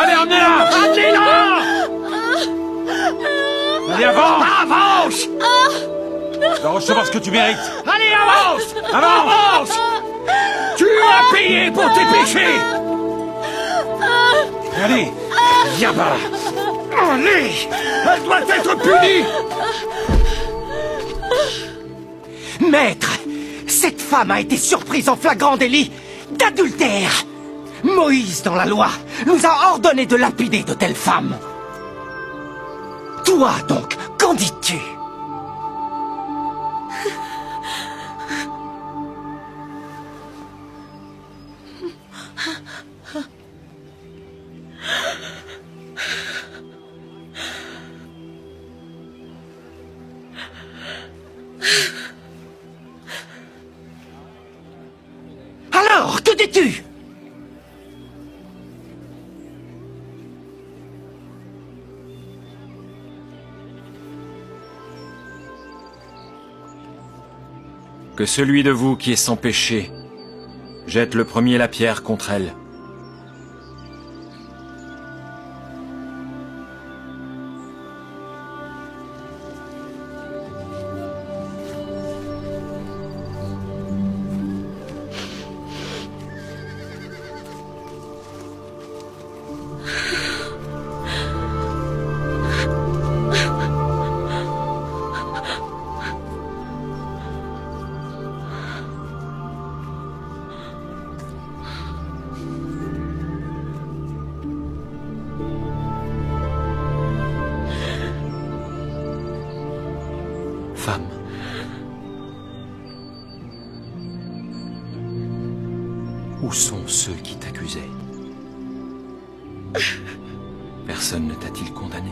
Allez, emmenez-la! Amenez-la! Allez, avance! Avance! Tu vas recevoir ce que tu mérites. Allez, avance! Avance! Tu as payé pour tes péchés! Allez, Yaba! Allez! Elle doit être punie! Maître, cette femme a été surprise en flagrant délit d'adultère. Moïse, dans la loi, nous a ordonné de lapider de telles femmes. Toi, donc, qu'en dis-tu? Alors, que dis-tu? Que celui de vous qui est sans péché jette le premier la pierre contre elle. Femme. Où sont ceux qui t'accusaient? Personne ne t'a-t-il condamné?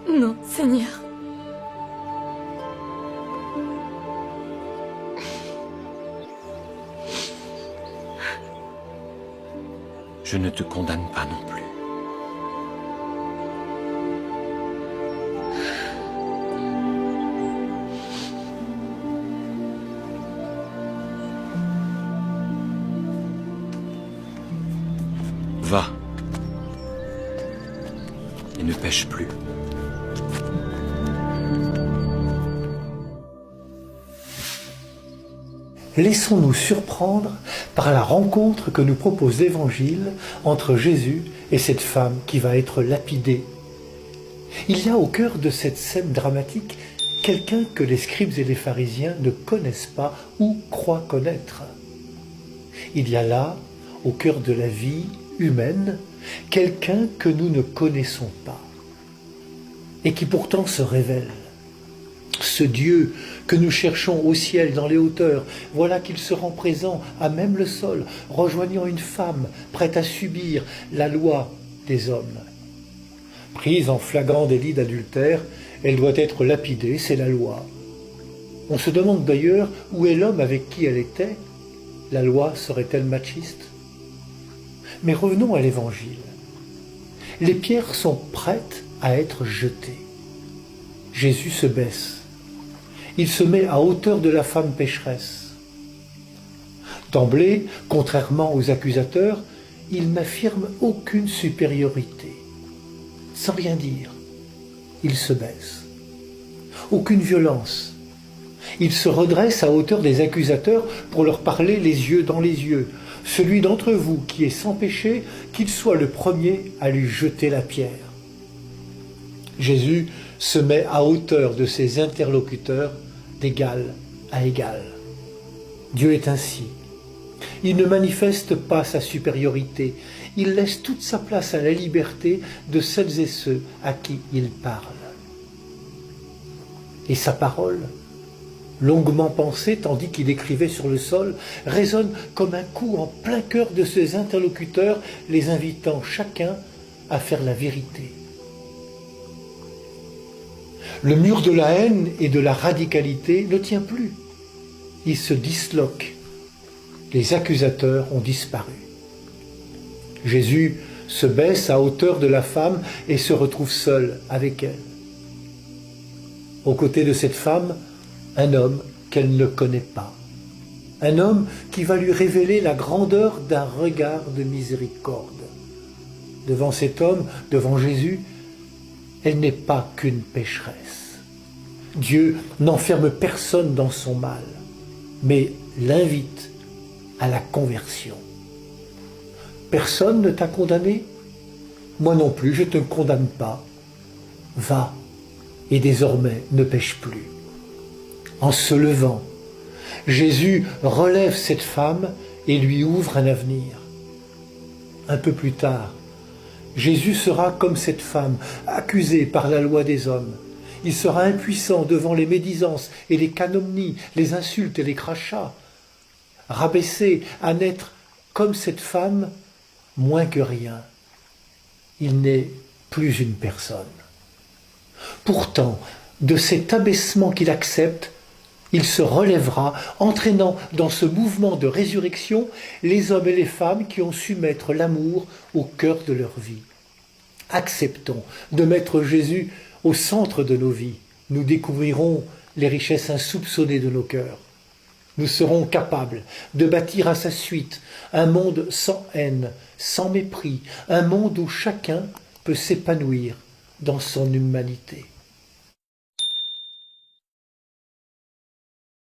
Non, Seigneur. Je ne te condamne pas non plus. Va. Et ne pêche plus. Laissons-nous surprendre par la rencontre que nous propose l'Évangile entre Jésus et cette femme qui va être lapidée. Il y a au cœur de cette scène dramatique quelqu'un que les scribes et les pharisiens ne connaissent pas ou croient connaître. Il y a là, au cœur de la vie humaine, quelqu'un que nous ne connaissons pas et qui pourtant se révèle. Ce Dieu que nous cherchons au ciel, dans les hauteurs, voilà qu'il se rend présent à même le sol, rejoignant une femme prête à subir la loi des hommes. Prise en flagrant délit d'adultère, elle doit être lapidée, c'est la loi. On se demande d'ailleurs où est l'homme avec qui elle était. La loi serait-elle machiste? Mais revenons à l'Évangile. Les pierres sont prêtes à être jetées. Jésus se baisse. Il se met à hauteur de la femme pécheresse. D'emblée, contrairement aux accusateurs, il n'affirme aucune supériorité. Sans rien dire, il se baisse. Aucune violence. Il se redresse à hauteur des accusateurs pour leur parler les yeux dans les yeux. Celui d'entre vous qui est sans péché, qu'il soit le premier à lui jeter la pierre. Jésus se met à hauteur de ses interlocuteurs d'égal à égal. Dieu est ainsi. Il ne manifeste pas sa supériorité. Il laisse toute sa place à la liberté de celles et ceux à qui il parle. Et sa parole, longuement pensée tandis qu'il écrivait sur le sol, résonne comme un coup en plein cœur de ses interlocuteurs, les invitant chacun à faire la vérité. Le mur de la haine et de la radicalité ne tient plus. Il se disloque. Les accusateurs ont disparu. Jésus se baisse à hauteur de la femme et se retrouve seul avec elle. Aux côtés de cette femme, un homme qu'elle ne connaît pas. Un homme qui va lui révéler la grandeur d'un regard de miséricorde. Devant cet homme, devant Jésus, elle n'est pas qu'une pécheresse. Dieu n'enferme personne dans son mal, mais l'invite à la conversion. Personne ne t'a condamné? Moi non plus, je ne te condamne pas. Va, et désormais ne pêche plus. En se levant, Jésus relève cette femme et lui ouvre un avenir. Un peu plus tard, Jésus sera comme cette femme, accusée par la loi des hommes. Il sera impuissant devant les médisances et les calomnies, les insultes et les crachats. Rabaissé à n'être comme cette femme, moins que rien. Il n'est plus une personne. Pourtant, de cet abaissement qu'il accepte, il se relèvera, entraînant dans ce mouvement de résurrection les hommes et les femmes qui ont su mettre l'amour au cœur de leur vie. Acceptons de mettre Jésus au centre de nos vies. Nous découvrirons les richesses insoupçonnées de nos cœurs. Nous serons capables de bâtir à sa suite un monde sans haine, sans mépris, un monde où chacun peut s'épanouir dans son humanité.